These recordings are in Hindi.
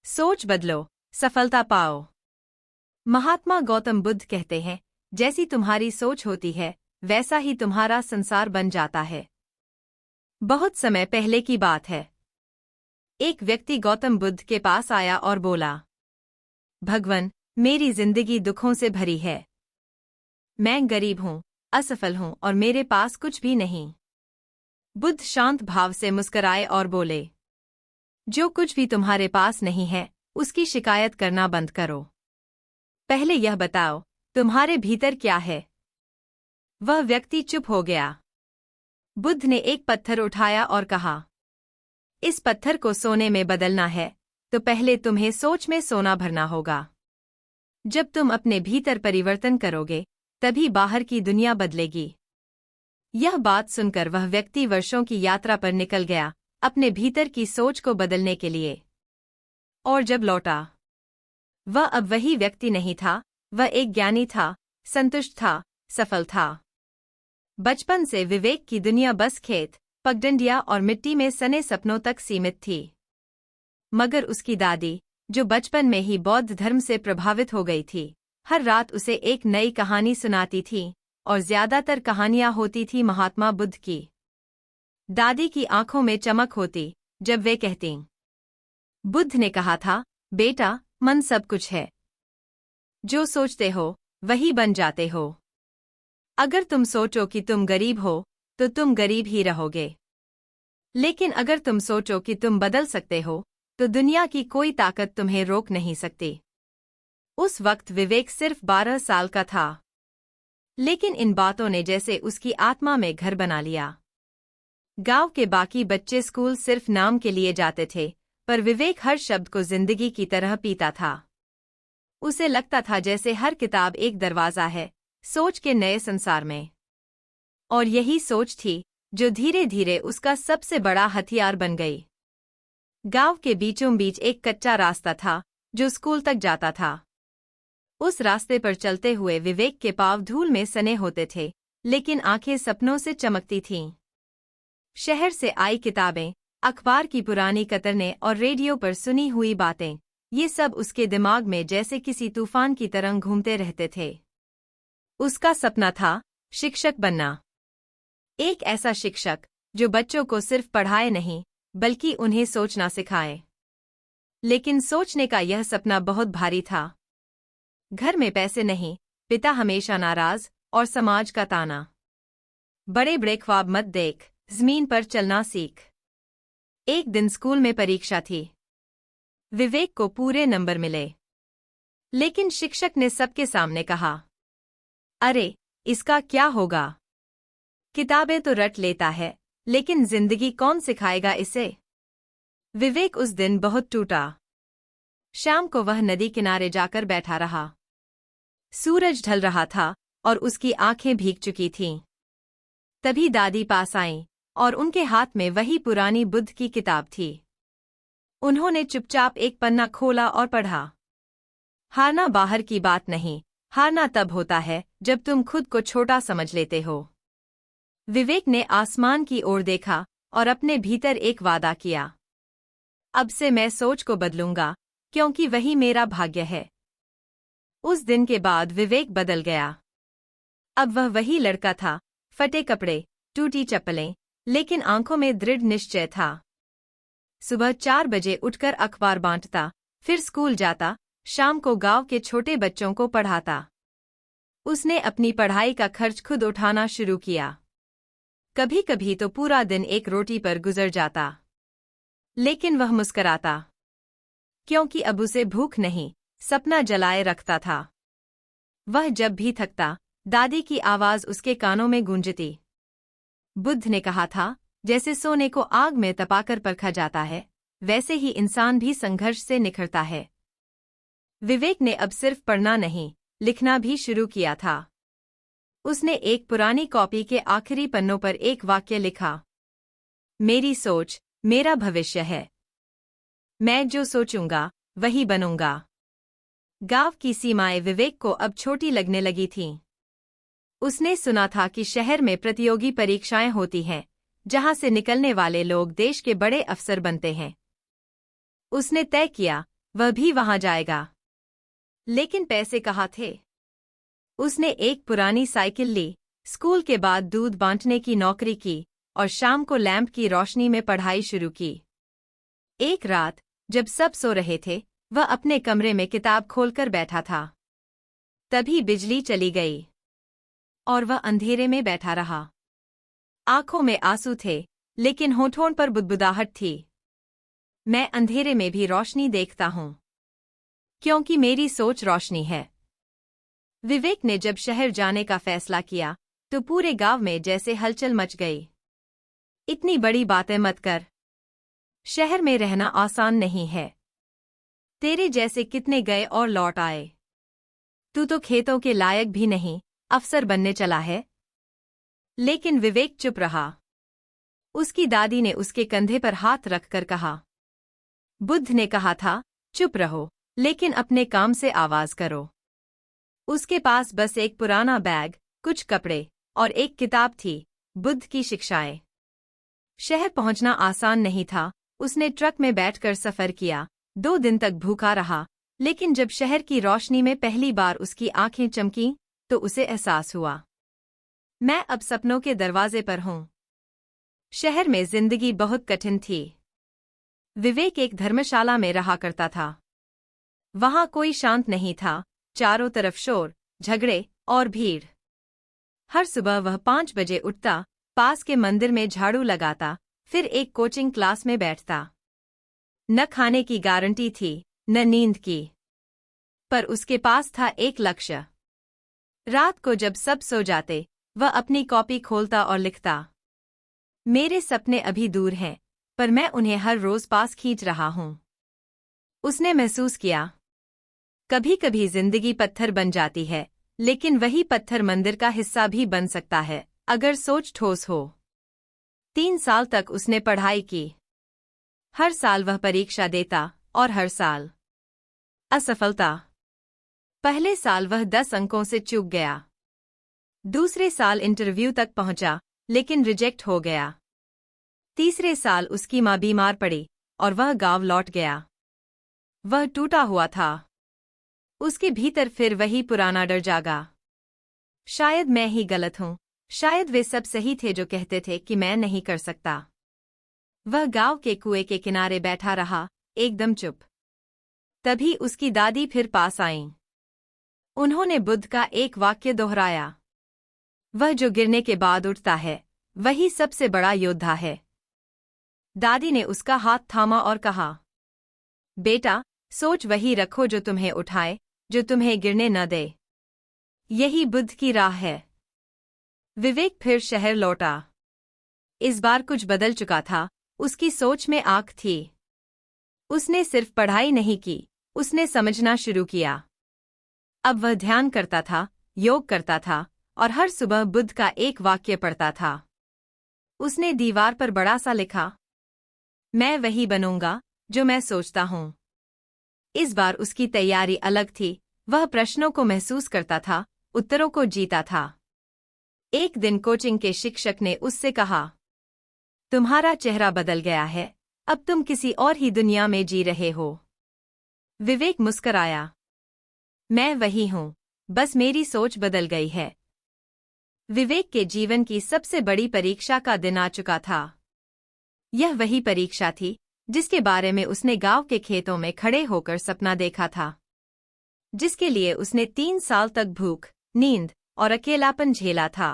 सोच बदलो, सफलता पाओ। महात्मा गौतम बुद्ध कहते हैं, जैसी तुम्हारी सोच होती है वैसा ही तुम्हारा संसार बन जाता है। बहुत समय पहले की बात है। एक व्यक्ति गौतम बुद्ध के पास आया और बोला, भगवान, मेरी जिंदगी दुखों से भरी है। मैं गरीब हूँ, असफल हूँ और मेरे पास कुछ भी नहीं। बुद्ध शांत भाव से मुस्कुराए और बोले, जो कुछ भी तुम्हारे पास नहीं है उसकी शिकायत करना बंद करो। पहले यह बताओ, तुम्हारे भीतर क्या है? वह व्यक्ति चुप हो गया। बुद्ध ने एक पत्थर उठाया और कहा, इस पत्थर को सोने में बदलना है तो पहले तुम्हें सोच में सोना भरना होगा। जब तुम अपने भीतर परिवर्तन करोगे तभी बाहर की दुनिया बदलेगी। यह बात सुनकर वह व्यक्ति वर्षों की यात्रा पर निकल गया, अपने भीतर की सोच को बदलने के लिए। और जब लौटा, वह अब वही व्यक्ति नहीं था। वह एक ज्ञानी था, संतुष्ट था, सफल था। बचपन से विवेक की दुनिया बस खेत, पगडंडियां और मिट्टी में सने सपनों तक सीमित थी। मगर उसकी दादी, जो बचपन में ही बौद्ध धर्म से प्रभावित हो गई थी, हर रात उसे एक नई कहानी सुनाती थी और ज्यादातर कहानियां होती थी महात्मा बुद्ध की। दादी की आंखों में चमक होती जब वे कहती, बुद्ध ने कहा था, बेटा, मन सब कुछ है। जो सोचते हो वही बन जाते हो। अगर तुम सोचो कि तुम गरीब हो तो तुम गरीब ही रहोगे। लेकिन अगर तुम सोचो कि तुम बदल सकते हो तो दुनिया की कोई ताकत तुम्हें रोक नहीं सकती। उस वक्त विवेक सिर्फ 12 साल का था, लेकिन इन बातों ने जैसे उसकी आत्मा में घर बना लिया। गांव के बाकी बच्चे स्कूल सिर्फ नाम के लिए जाते थे, पर विवेक हर शब्द को जिंदगी की तरह पीता था। उसे लगता था जैसे हर किताब एक दरवाजा है सोच के नए संसार में। और यही सोच थी जो धीरे धीरे उसका सबसे बड़ा हथियार बन गई। गांव के बीचों बीच एक कच्चा रास्ता था जो स्कूल तक जाता था। उस रास्ते पर चलते हुए विवेक के पांव धूल में सने होते थे, लेकिन आंखें सपनों से चमकती थीं। शहर से आई किताबें, अखबार की पुरानी कतरनें और रेडियो पर सुनी हुई बातें, ये सब उसके दिमाग में जैसे किसी तूफान की तरह घूमते रहते थे। उसका सपना था शिक्षक बनना। एक ऐसा शिक्षक जो बच्चों को सिर्फ पढ़ाए नहीं बल्कि उन्हें सोचना सिखाए। लेकिन सोचने का यह सपना बहुत भारी था। घर में पैसे नहीं, पिता हमेशा नाराज और समाज का ताना। बड़े बड़े ख्वाब मत देख, जमीन पर चलना सीख। एक दिन स्कूल में परीक्षा थी। विवेक को पूरे नंबर मिले, लेकिन शिक्षक ने सबके सामने कहा, अरे, इसका क्या होगा? किताबें तो रट लेता है, लेकिन जिंदगी कौन सिखाएगा इसे? विवेक उस दिन बहुत टूटा। शाम को वह नदी किनारे जाकर बैठा रहा। सूरज ढल रहा था और उसकी आंखें भीग चुकी थीं। तभी दादी पास आईं और उनके हाथ में वही पुरानी बुद्ध की किताब थी। उन्होंने चुपचाप एक पन्ना खोला और पढ़ा। हारना बाहर की बात नहीं, हारना तब होता है जब तुम खुद को छोटा समझ लेते हो। विवेक ने आसमान की ओर देखा और अपने भीतर एक वादा किया, अब से मैं सोच को बदलूंगा, क्योंकि वही मेरा भाग्य है। उस दिन के बाद विवेक बदल गया। अब वह वही लड़का था, फटे कपड़े, टूटी चप्पलें, लेकिन आंखों में दृढ़ निश्चय था। सुबह 4 बजे उठकर अखबार बांटता, फिर स्कूल जाता, शाम को गांव के छोटे बच्चों को पढ़ाता। उसने अपनी पढ़ाई का खर्च खुद उठाना शुरू किया। कभी कभी तो पूरा दिन एक रोटी पर गुजर जाता, लेकिन वह मुस्कराता, क्योंकि अब उसे भूख नहीं, सपना जलाए रखता था। वह जब भी थकता, दादी की आवाज उसके कानों में गूंजती। बुद्ध ने कहा था, जैसे सोने को आग में तपाकर परखा जाता है, वैसे ही इंसान भी संघर्ष से निखरता है। विवेक ने अब सिर्फ पढ़ना नहीं, लिखना भी शुरू किया था। उसने एक पुरानी कॉपी के आखिरी पन्नों पर एक वाक्य लिखा, मेरी सोच मेरा भविष्य है। मैं जो सोचूंगा वही बनूंगा। गांव की सीमाएं विवेक को अब छोटी लगने लगी थीं। उसने सुना था कि शहर में प्रतियोगी परीक्षाएं होती हैं, जहां से निकलने वाले लोग देश के बड़े अफसर बनते हैं। उसने तय किया, वह भी वहां जाएगा। लेकिन पैसे कहाँ थे? उसने एक पुरानी साइकिल ली, स्कूल के बाद दूध बांटने की नौकरी की और शाम को लैंप की रोशनी में पढ़ाई शुरू की। एक रात जब सब सो रहे थे, वह अपने कमरे में किताब खोलकर बैठा था। तभी बिजली चली गई और वह अंधेरे में बैठा रहा। आंखों में आंसू थे, लेकिन होठों पर बुदबुदाहट थी। मैं अंधेरे में भी रोशनी देखता हूँ, क्योंकि मेरी सोच रोशनी है। विवेक ने जब शहर जाने का फैसला किया तो पूरे गांव में जैसे हलचल मच गई। इतनी बड़ी बातें मत कर। शहर में रहना आसान नहीं है। तेरे जैसे कितने गए और लौट आए। तू तो खेतों के लायक भी नहीं, अफसर बनने चला है। लेकिन विवेक चुप रहा। उसकी दादी ने उसके कंधे पर हाथ रखकर कहा, बुद्ध ने कहा था, चुप रहो, लेकिन अपने काम से आवाज करो। उसके पास बस एक पुराना बैग, कुछ कपड़े और एक किताब थी, बुद्ध की शिक्षाएं। शहर पहुंचना आसान नहीं था। उसने ट्रक में बैठकर सफर किया, 2 दिन तक भूखा रहा, लेकिन जब शहर की रोशनी में पहली बार उसकी आंखें चमकीं, तो उसे एहसास हुआ, मैं अब सपनों के दरवाजे पर हूं। शहर में जिंदगी बहुत कठिन थी। विवेक एक धर्मशाला में रहा करता था। वहां कोई शांत नहीं था, चारों तरफ शोर, झगड़े और भीड़। हर सुबह वह 5 बजे उठता, पास के मंदिर में झाड़ू लगाता, फिर एक कोचिंग क्लास में बैठता। न खाने की गारंटी थी, न नींद की। पर उसके पास था एक लक्ष्य। रात को जब सब सो जाते, वह अपनी कॉपी खोलता और लिखता, मेरे सपने अभी दूर हैं, पर मैं उन्हें हर रोज पास खींच रहा हूं। उसने महसूस किया, कभी कभी जिंदगी पत्थर बन जाती है, लेकिन वही पत्थर मंदिर का हिस्सा भी बन सकता है, अगर सोच ठोस हो। 3 साल तक उसने पढ़ाई की। हर साल वह परीक्षा देता और हर साल असफलता। पहले साल वह 10 अंकों से चूक गया। दूसरे साल इंटरव्यू तक पहुंचा, लेकिन रिजेक्ट हो गया। तीसरे साल उसकी मां बीमार पड़ी और वह गांव लौट गया। वह टूटा हुआ था। उसके भीतर फिर वही पुराना डर जागा। शायद मैं ही गलत हूं, शायद वे सब सही थे जो कहते थे कि मैं नहीं कर सकता। वह गांव के कुएं के किनारे बैठा रहा, एकदम चुप। तभी उसकी दादी फिर पास आईं। उन्होंने बुद्ध का एक वाक्य दोहराया, वह जो गिरने के बाद उठता है, वही सबसे बड़ा योद्धा है। दादी ने उसका हाथ थामा और कहा, बेटा, सोच वही रखो जो तुम्हें उठाए, जो तुम्हें गिरने न दे। यही बुद्ध की राह है। विवेक फिर शहर लौटा। इस बार कुछ बदल चुका था, उसकी सोच में आग थी। उसने सिर्फ पढ़ाई नहीं की, उसने समझना शुरू किया। अब वह ध्यान करता था, योग करता था और हर सुबह बुद्ध का एक वाक्य पढ़ता था। उसने दीवार पर बड़ा सा लिखा, मैं वही बनूंगा जो मैं सोचता हूं। इस बार उसकी तैयारी अलग थी। वह प्रश्नों को महसूस करता था, उत्तरों को जीता था। एक दिन कोचिंग के शिक्षक ने उससे कहा, तुम्हारा चेहरा बदल गया है, अब तुम किसी और ही दुनिया में जी रहे हो। विवेक मुस्कराया, मैं वही हूं, बस मेरी सोच बदल गई है। विवेक के जीवन की सबसे बड़ी परीक्षा का दिन आ चुका था। यह वही परीक्षा थी जिसके बारे में उसने गांव के खेतों में खड़े होकर सपना देखा था, जिसके लिए उसने 3 साल तक भूख, नींद और अकेलापन झेला था।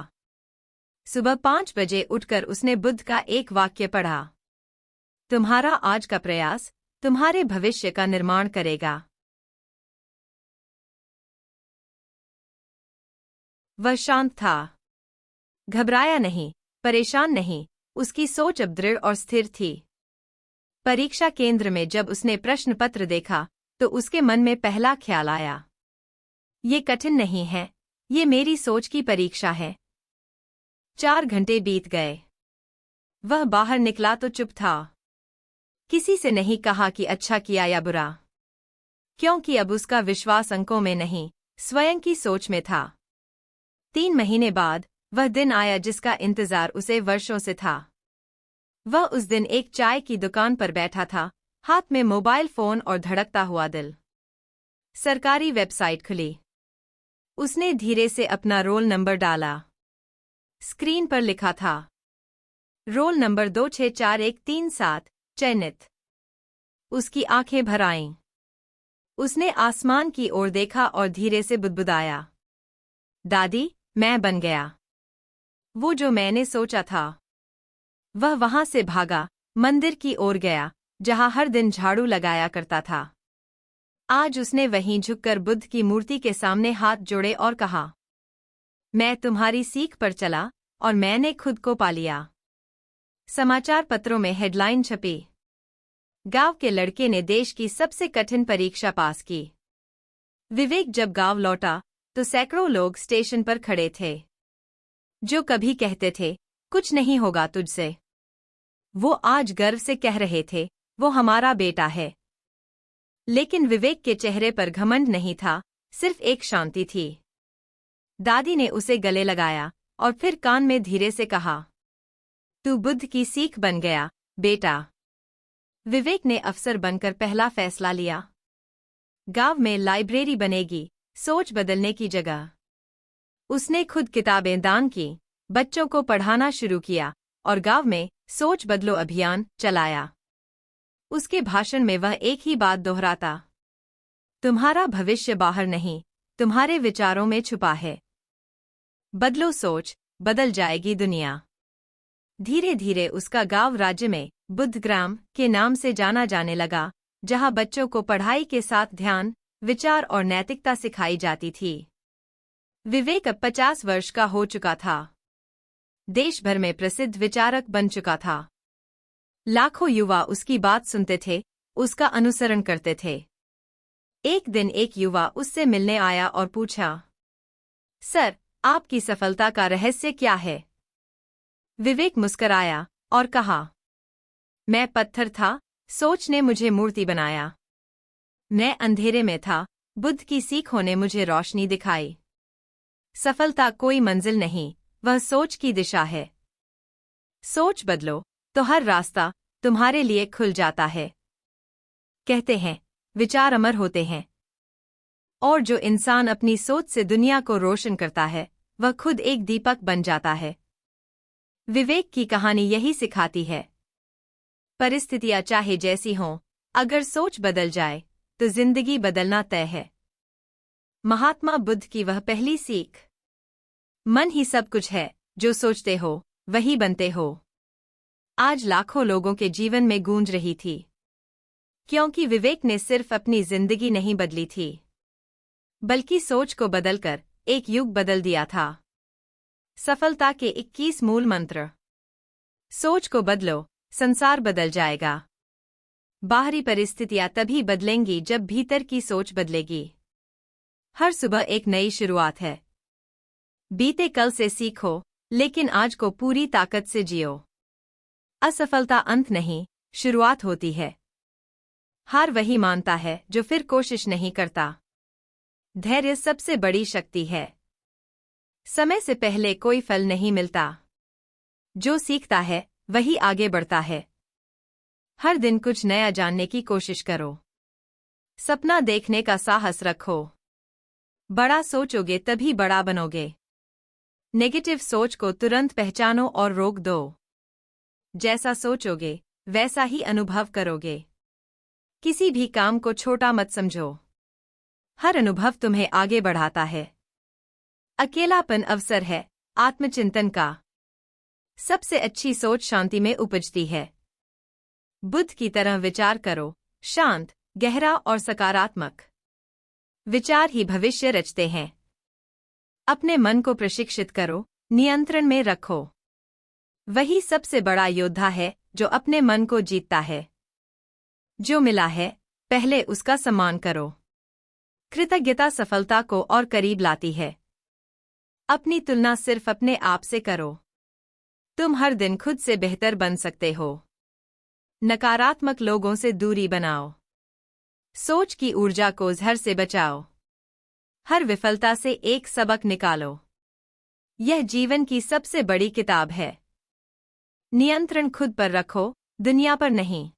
सुबह 5 बजे उठकर उसने बुद्ध का एक वाक्य पढ़ा, तुम्हारा आज का प्रयास तुम्हारे भविष्य का निर्माण करेगा। वह शांत था, घबराया नहीं, परेशान नहीं, उसकी सोच अब दृढ़ और स्थिर थी। परीक्षा केंद्र में जब उसने प्रश्न पत्र देखा, तो उसके मन में पहला ख्याल आया, ये कठिन नहीं है, ये मेरी सोच की परीक्षा है। 4 घंटे बीत गए। वह बाहर निकला तो चुप था। किसी से नहीं कहा कि अच्छा किया या बुरा, क्योंकि अब उसका विश्वास अंकों में नहीं, स्वयं की सोच में था। 3 महीने बाद वह दिन आया जिसका इंतजार उसे वर्षों से था। वह उस दिन एक चाय की दुकान पर बैठा था, हाथ में मोबाइल फोन और धड़कता हुआ दिल। सरकारी वेबसाइट खुली। उसने धीरे से अपना रोल नंबर डाला। स्क्रीन पर लिखा था, रोल नंबर 264137, चयनित। उसकी आंखें भर आईं। उसने आसमान की ओर देखा और धीरे से बुदबुदाया, दादी, मैं बन गया। वो जो मैंने सोचा था। वह वहां से भागा, मंदिर की ओर गया, जहां हर दिन झाड़ू लगाया करता था। आज उसने वहीं झुककर बुद्ध की मूर्ति के सामने हाथ जोड़े और कहा, मैं तुम्हारी सीख पर चला और मैंने खुद को पा लिया। समाचार पत्रों में हेडलाइन छपी, गांव के लड़के ने देश की सबसे कठिन परीक्षा पास की। विवेक जब गांव लौटा तो सैकड़ों लोग स्टेशन पर खड़े थे, जो कभी कहते थे कुछ नहीं होगा तुझसे, वो आज गर्व से कह रहे थे, वो हमारा बेटा है। लेकिन विवेक के चेहरे पर घमंड नहीं था, सिर्फ एक शांति थी। दादी ने उसे गले लगाया और फिर कान में धीरे से कहा, तू बुद्ध की सीख बन गया, बेटा। विवेक ने अफसर बनकर पहला फैसला लिया। गांव में लाइब्रेरी बनेगी, सोच बदलने की जगह। उसने खुद किताबें दान की, बच्चों को पढ़ाना शुरू किया और गांव में सोच बदलो अभियान चलाया। उसके भाषण में वह एक ही बात दोहराता, तुम्हारा भविष्य बाहर नहीं, तुम्हारे विचारों में छुपा है। बदलो सोच, बदल जाएगी दुनिया। धीरे धीरे उसका गांव राज्य में बुद्धग्राम के नाम से जाना जाने लगा, जहां बच्चों को पढ़ाई के साथ ध्यान, विचार और नैतिकता सिखाई जाती थी। विवेक अब 50 वर्ष का हो चुका था। देश भर में प्रसिद्ध विचारक बन चुका था। लाखों युवा उसकी बात सुनते थे, उसका अनुसरण करते थे। एक दिन एक युवा उससे मिलने आया और पूछा, सर, आपकी सफलता का रहस्य क्या है? विवेक मुस्कराया और कहा, मैं पत्थर था, सोच ने मुझे मूर्ति बनाया। मैं अंधेरे में था, बुद्ध की सीखों ने मुझे रोशनी दिखाई। सफलता कोई मंजिल नहीं, वह सोच की दिशा है। सोच बदलो तो हर रास्ता तुम्हारे लिए खुल जाता है। कहते हैं, विचार अमर होते हैं, और जो इंसान अपनी सोच से दुनिया को रोशन करता है, वह खुद एक दीपक बन जाता है। विवेक की कहानी यही सिखाती है, परिस्थितियां चाहे जैसी हों, अगर सोच बदल जाए तो जिंदगी बदलना तय है। महात्मा बुद्ध की वह पहली सीख, मन ही सब कुछ है, जो सोचते हो वही बनते हो, आज लाखों लोगों के जीवन में गूंज रही थी। क्योंकि विवेक ने सिर्फ अपनी जिंदगी नहीं बदली थी, बल्कि सोच को बदलकर एक युग बदल दिया था। सफलता के 21 मूल मंत्र। सोच को बदलो, संसार बदल जाएगा। बाहरी परिस्थितियां तभी बदलेंगी जब भीतर की सोच बदलेगी। हर सुबह एक नई शुरुआत है। बीते कल से सीखो, लेकिन आज को पूरी ताकत से जियो। असफलता अंत नहीं, शुरुआत होती है। हार वही मानता है जो फिर कोशिश नहीं करता। धैर्य सबसे बड़ी शक्ति है। समय से पहले कोई फल नहीं मिलता। जो सीखता है वही आगे बढ़ता है। हर दिन कुछ नया जानने की कोशिश करो। सपना देखने का साहस रखो। बड़ा सोचोगे तभी बड़ा बनोगे। नेगेटिव सोच को तुरंत पहचानो और रोक दो। जैसा सोचोगे वैसा ही अनुभव करोगे। किसी भी काम को छोटा मत समझो। हर अनुभव तुम्हें आगे बढ़ाता है। अकेलापन अवसर है आत्मचिंतन का। सबसे अच्छी सोच शांति में उपजती है। बुद्ध की तरह विचार करो, शांत, गहरा और सकारात्मक। विचार ही भविष्य रचते हैं। अपने मन को प्रशिक्षित करो, नियंत्रण में रखो। वही सबसे बड़ा योद्धा है जो अपने मन को जीतता है। जो मिला है पहले उसका सम्मान करो। कृतज्ञता सफलता को और करीब लाती है। अपनी तुलना सिर्फ अपने आप से करो। तुम हर दिन खुद से बेहतर बन सकते हो। नकारात्मक लोगों से दूरी बनाओ। सोच की ऊर्जा को जहर से बचाओ। हर विफलता से एक सबक निकालो। यह जीवन की सबसे बड़ी किताब है। नियंत्रण खुद पर रखो, दुनिया पर नहीं।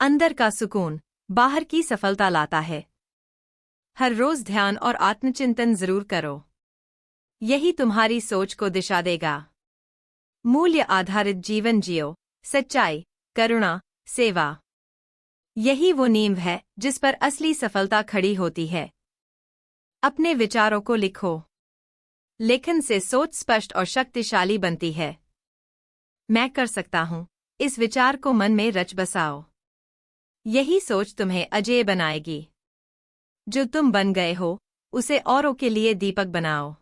अंदर का सुकून बाहर की सफलता लाता है। हर रोज ध्यान और आत्मचिंतन जरूर करो। यही तुम्हारी सोच को दिशा देगा। मूल्य आधारित जीवन जियो, सच्चाई, करुणा, सेवा। यही वो नींव है जिस पर असली सफलता खड़ी होती है। अपने विचारों को लिखो। लेखन से सोच स्पष्ट और शक्तिशाली बनती है। मैं कर सकता हूं, इस विचार को मन में रच बसाओ। यही सोच तुम्हें अजेय बनाएगी। जो तुम बन गए हो उसे औरों के लिए दीपक बनाओ।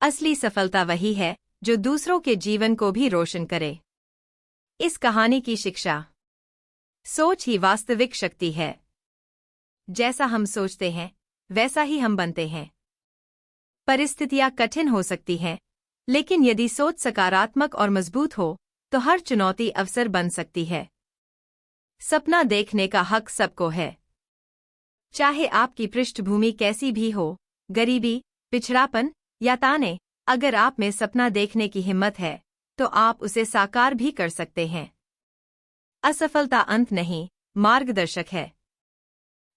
असली सफलता वही है जो दूसरों के जीवन को भी रोशन करे। इस कहानी की शिक्षा: सोच ही वास्तविक शक्ति है। जैसा हम सोचते हैं वैसा ही हम बनते हैं। परिस्थितियां कठिन हो सकती हैं, लेकिन यदि सोच सकारात्मक और मजबूत हो तो हर चुनौती अवसर बन सकती है। सपना देखने का हक सबको है। चाहे आपकी पृष्ठभूमि कैसी भी हो, गरीबी, पिछड़ापन या ताने, अगर आप में सपना देखने की हिम्मत है तो आप उसे साकार भी कर सकते हैं। असफलता अंत नहीं, मार्गदर्शक है।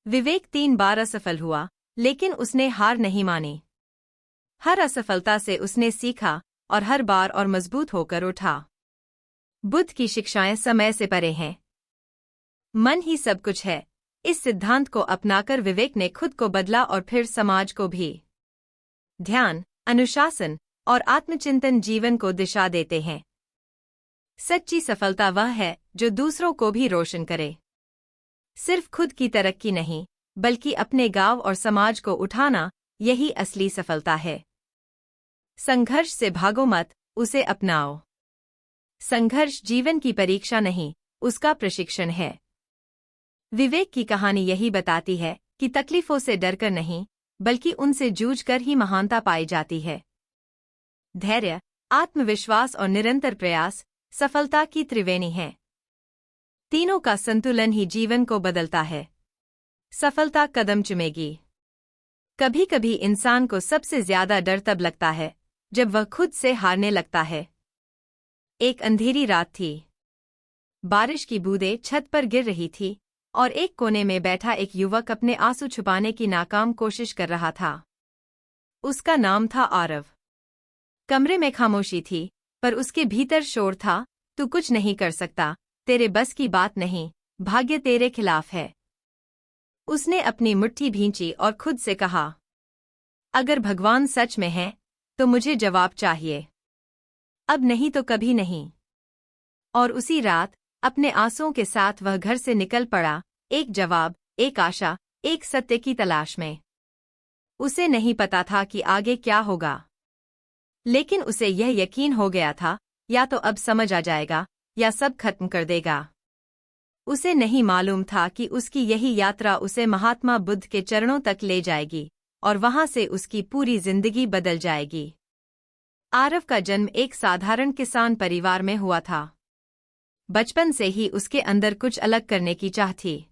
विवेक 3 बार असफल हुआ, लेकिन उसने हार नहीं मानी। हर असफलता से उसने सीखा और हर बार और मजबूत होकर उठा। बुद्ध की शिक्षाएं समय से परे हैं। मन ही सब कुछ है। इस सिद्धांत को अपनाकर विवेक ने खुद को बदला और फिर समाज को भी। ध्यान, अनुशासन और आत्मचिंतन जीवन को दिशा देते हैं। सच्ची सफलता वह है जो दूसरों को भी रोशन करे। सिर्फ खुद की तरक्की नहीं, बल्कि अपने गांव और समाज को उठाना, यही असली सफलता है। संघर्ष से भागो मत, उसे अपनाओ। संघर्ष जीवन की परीक्षा नहीं, उसका प्रशिक्षण है। विवेक की कहानी यही बताती है कि तकलीफों से डरकर नहीं, बल्कि उनसे जूझकर ही महानता पाई जाती है। धैर्य, आत्मविश्वास और निरंतर प्रयास सफलता की त्रिवेणी है। तीनों का संतुलन ही जीवन को बदलता है। सफलता कदम चुमेगी। कभी कभी इंसान को सबसे ज्यादा डर तब लगता है जब वह खुद से हारने लगता है। एक अंधेरी रात थी। बारिश की बूंदें छत पर गिर रही थी और एक कोने में बैठा एक युवक अपने आंसू छुपाने की नाकाम कोशिश कर रहा था। उसका नाम था आरव। कमरे में खामोशी थी, पर उसके भीतर शोर था, तू कुछ नहीं कर सकता, तेरे बस की बात नहीं, भाग्य तेरे खिलाफ है। उसने अपनी मुट्ठी भींची और खुद से कहा, अगर भगवान सच में है तो मुझे जवाब चाहिए। अब नहीं तो कभी नहीं। और उसी रात अपने आंसुओं के साथ वह घर से निकल पड़ा, एक जवाब, एक आशा, एक सत्य की तलाश में। उसे नहीं पता था कि आगे क्या होगा, लेकिन उसे यह यकीन हो गया था, या तो अब समझ आ जाएगा या सब खत्म कर देगा। उसे नहीं मालूम था कि उसकी यही यात्रा उसे महात्मा बुद्ध के चरणों तक ले जाएगी और वहां से उसकी पूरी जिंदगी बदल जाएगी। आरव का जन्म एक साधारण किसान परिवार में हुआ था। बचपन से ही उसके अंदर कुछ अलग करने की चाह थी।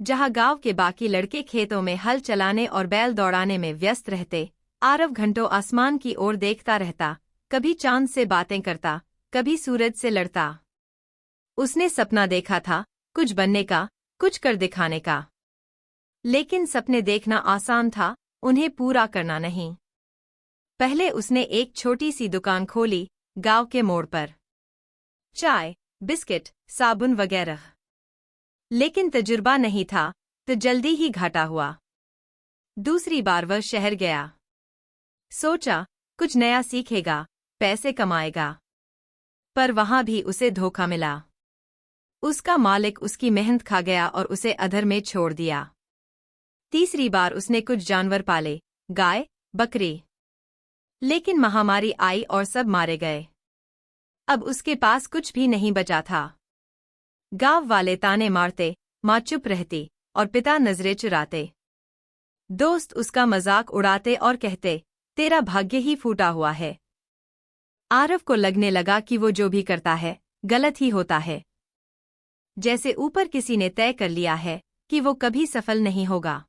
जहां गांव के बाकी लड़के खेतों में हल चलाने और बैल दौड़ाने में व्यस्त रहते, आरव घंटों आसमान की ओर देखता रहता, कभी चांद से बातें करता, कभी सूरज से लड़ता। उसने सपना देखा था, कुछ बनने का, कुछ कर दिखाने का। लेकिन सपने देखना आसान था, उन्हें पूरा करना नहीं। पहले उसने एक छोटी सी दुकान खोली, गांव के मोड़ पर। चाय, बिस्किट, साबुन वगैरह। लेकिन तजुर्बा नहीं था, तो जल्दी ही घाटा हुआ। दूसरी बार वह शहर गया। सोचा, कुछ नया सीखेगा, पैसे कमाएगा। पर वहां भी उसे धोखा मिला। उसका मालिक उसकी मेहनत खा गया और उसे अधर में छोड़ दिया। तीसरी बार उसने कुछ जानवर पाले, गाय, बकरी। लेकिन महामारी आई और सब मारे गए। अब उसके पास कुछ भी नहीं बचा था। गांव वाले ताने मारते, माँ चुप रहती और पिता नजरें चुराते। दोस्त उसका मजाक उड़ाते और कहते, तेरा भाग्य ही फूटा हुआ है। आरव को लगने लगा कि वो जो भी करता है, गलत ही होता है। जैसे ऊपर किसी ने तय कर लिया है कि वो कभी सफल नहीं होगा।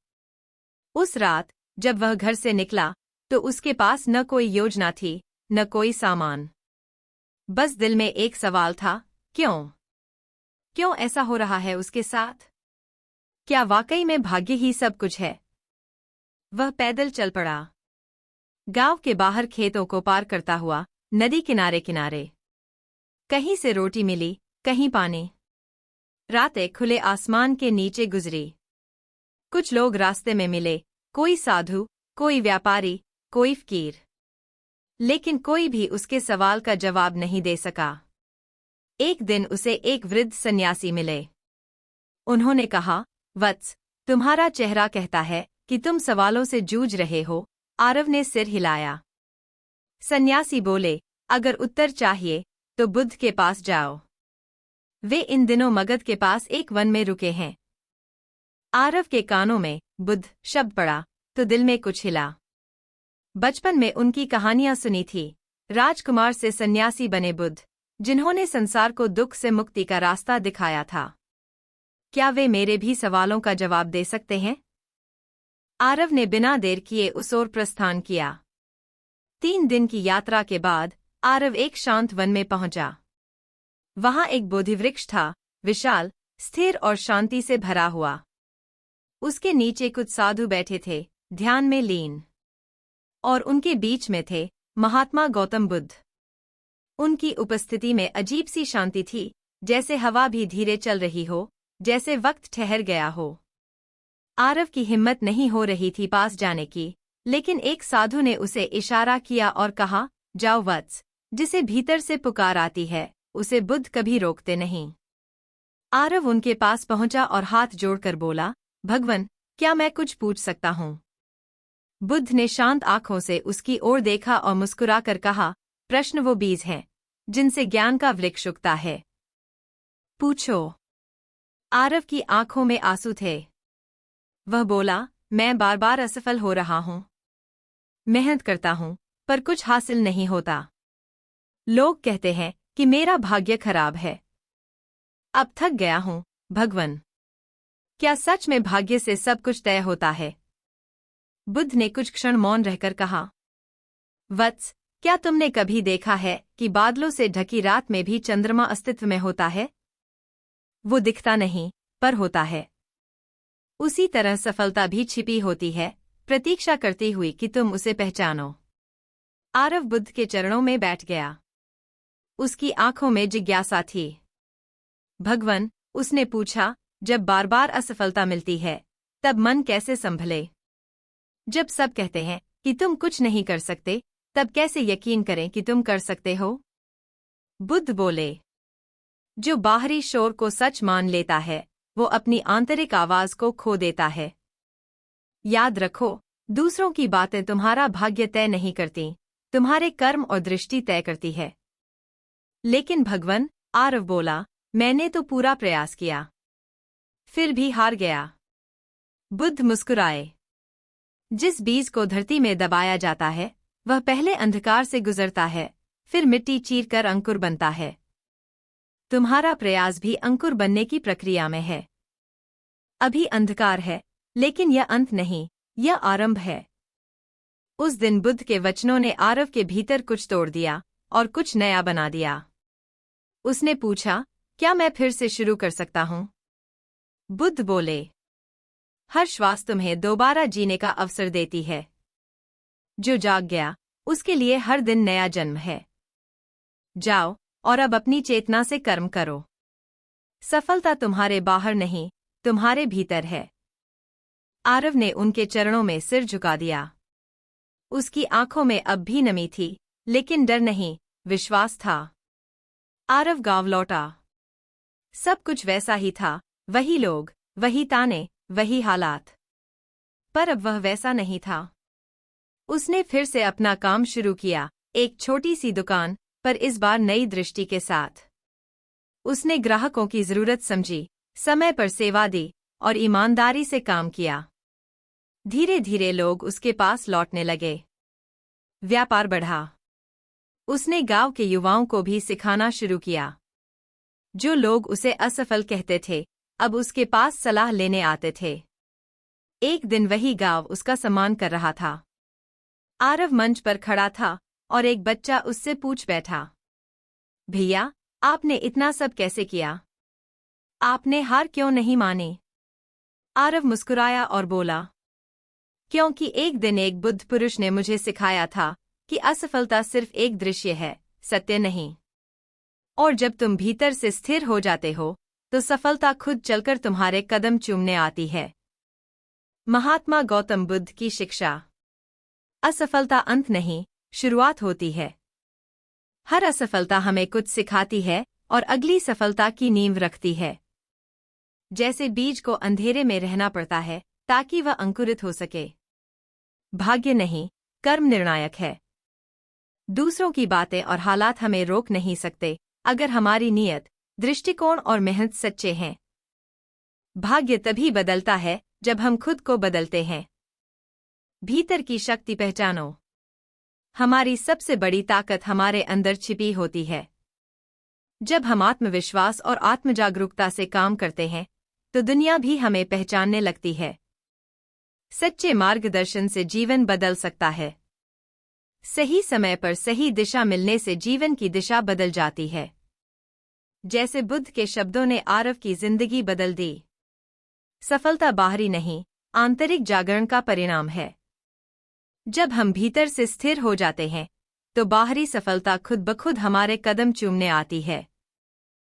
उस रात जब वह घर से निकला तो उसके पास न कोई योजना थी, न कोई सामान। बस दिल में एक सवाल था, क्यों? क्यों ऐसा हो रहा है उसके साथ? क्या वाकई में भाग्य ही सब कुछ है? वह पैदल चल पड़ा, गांव के बाहर खेतों को पार करता हुआ, नदी किनारे किनारे। कहीं से रोटी मिली, कहीं पानी। रातें खुले आसमान के नीचे गुजरी। कुछ लोग रास्ते में मिले, कोई साधु, कोई व्यापारी, कोई फकीर। लेकिन कोई भी उसके सवाल का जवाब नहीं दे सका। एक दिन उसे एक वृद्ध सन्यासी मिले। उन्होंने कहा, वत्स, तुम्हारा चेहरा कहता है कि तुम सवालों से जूझ रहे हो। आरव ने सिर हिलाया। सन्यासी बोले, अगर उत्तर चाहिए तो बुद्ध के पास जाओ। वे इन दिनों मगध के पास एक वन में रुके हैं। आरव के कानों में बुद्ध शब्द पड़ा तो दिल में कुछ हिला। बचपन में उनकी कहानियां सुनी थी, राजकुमार से सन्यासी बने बुद्ध, जिन्होंने संसार को दुख से मुक्ति का रास्ता दिखाया था। क्या वे मेरे भी सवालों का जवाब दे सकते हैं? आरव ने बिना देर किए उस ओर प्रस्थान किया। 3 दिन की यात्रा के बाद आरव एक शांत वन में पहुंचा। वहां एक बोधिवृक्ष था, विशाल, स्थिर और शांति से भरा हुआ। उसके नीचे कुछ साधु बैठे थे, ध्यान में लीन। और उनके बीच में थे महात्मा गौतम बुद्ध। उनकी उपस्थिति में अजीब सी शांति थी, जैसे हवा भी धीरे चल रही हो, जैसे वक्त ठहर गया हो। आरव की हिम्मत नहीं हो रही थी पास जाने की, लेकिन एक साधु ने उसे इशारा किया और कहा, जाओ वत्स, जिसे भीतर से पुकार आती है उसे बुद्ध कभी रोकते नहीं। आरव उनके पास पहुंचा और हाथ जोड़कर बोला, भगवन, क्या मैं कुछ पूछ सकता हूं? बुद्ध ने शांत आंखों से उसकी ओर देखा और मुस्कुराकर कहा, प्रश्न वो बीज हैं जिनसे ज्ञान का वृक्ष उगता है। पूछो। आरव की आंखों में आंसू थे। वह बोला, मैं बार बार असफल हो रहा हूं। मेहनत करता हूं, पर कुछ हासिल नहीं होता। लोग कहते हैं कि मेरा भाग्य खराब है। अब थक गया हूं, भगवन। क्या सच में भाग्य से सब कुछ तय होता है? बुद्ध ने कुछ क्षण मौन रहकर कहा, वत्स, क्या तुमने कभी देखा है कि बादलों से ढकी रात में भी चंद्रमा अस्तित्व में होता है? वो दिखता नहीं, पर होता है। उसी तरह सफलता भी छिपी होती है, प्रतीक्षा करती हुई कि तुम उसे पहचानो। आरव बुद्ध के चरणों में बैठ गया। उसकी आंखों में जिज्ञासा थी। भगवन, उसने पूछा, जब बार बार असफलता मिलती है, तब मन कैसे संभले? जब सब कहते हैं कि तुम कुछ नहीं कर सकते, तब कैसे यकीन करें कि तुम कर सकते हो? बुद्ध बोले, जो बाहरी शोर को सच मान लेता है, वो अपनी आंतरिक आवाज को खो देता है। याद रखो, दूसरों की बातें तुम्हारा भाग्य तय नहीं करती, तुम्हारे कर्म और दृष्टि तय करती है। लेकिन भगवन, आरव बोला, मैंने तो पूरा प्रयास किया, फिर भी हार गया। बुद्ध मुस्कुराए। जिस बीज को धरती में दबाया जाता है, वह पहले अंधकार से गुजरता है, फिर मिट्टी चीरकर अंकुर बनता है। तुम्हारा प्रयास भी अंकुर बनने की प्रक्रिया में है। अभी अंधकार है, लेकिन यह अंत नहीं, यह आरंभ है। उस दिन बुद्ध के वचनों ने आरव के भीतर कुछ तोड़ दिया और कुछ नया बना दिया। उसने पूछा, क्या मैं फिर से शुरू कर सकता हूं? बुद्ध बोले, हर श्वास तुम्हें दोबारा जीने का अवसर देती है। जो जाग गया, उसके लिए हर दिन नया जन्म है। जाओ और अब अपनी चेतना से कर्म करो। सफलता तुम्हारे बाहर नहीं, तुम्हारे भीतर है। आरव ने उनके चरणों में सिर झुका दिया। उसकी आंखों में अब भी नमी थी, लेकिन डर नहीं, विश्वास था। आरव गांव लौटा। सब कुछ वैसा ही था, वही लोग, वही ताने, वही हालात। पर अब वह वैसा नहीं था। उसने फिर से अपना काम शुरू किया, एक छोटी सी दुकान, पर इस बार नई दृष्टि के साथ। उसने ग्राहकों की जरूरत समझी, समय पर सेवा दी और ईमानदारी से काम किया। धीरे धीरे लोग उसके पास लौटने लगे। व्यापार बढ़ा। उसने गांव के युवाओं को भी सिखाना शुरू किया। जो लोग उसे असफल कहते थे, अब उसके पास सलाह लेने आते थे। एक दिन वही गांव उसका सम्मान कर रहा था। आरव मंच पर खड़ा था और एक बच्चा उससे पूछ बैठा, भैया, आपने इतना सब कैसे किया? आपने हार क्यों नहीं मानी? आरव मुस्कुराया और बोला, क्योंकि एक दिन एक बुद्ध पुरुष ने मुझे सिखाया था कि असफलता सिर्फ एक दृश्य है, सत्य नहीं। और जब तुम भीतर से स्थिर हो जाते हो तो सफलता खुद चलकर तुम्हारे कदम चूमने आती है। महात्मा गौतम बुद्ध की शिक्षा। असफलता अंत नहीं, शुरुआत होती है। हर असफलता हमें कुछ सिखाती है और अगली सफलता की नींव रखती है। जैसे बीज को अंधेरे में रहना पड़ता है ताकि वह अंकुरित हो सके। भाग्य नहीं, कर्म निर्णायक है। दूसरों की बातें और हालात हमें रोक नहीं सकते अगर हमारी नीयत, दृष्टिकोण और मेहनत सच्चे हैं। भाग्य तभी बदलता है जब हम खुद को बदलते हैं। भीतर की शक्ति पहचानो। हमारी सबसे बड़ी ताकत हमारे अंदर छिपी होती है। जब हम आत्मविश्वास और आत्मजागरूकता से काम करते हैं तो दुनिया भी हमें पहचानने लगती है। सच्चे मार्गदर्शन से जीवन बदल सकता है। सही समय पर सही दिशा मिलने से जीवन की दिशा बदल जाती है। जैसे बुद्ध के शब्दों ने आरव की जिंदगी बदल दी। सफलता बाहरी नहीं, आंतरिक जागरण का परिणाम है। जब हम भीतर से स्थिर हो जाते हैं तो बाहरी सफलता खुद ब खुद हमारे कदम चूमने आती है।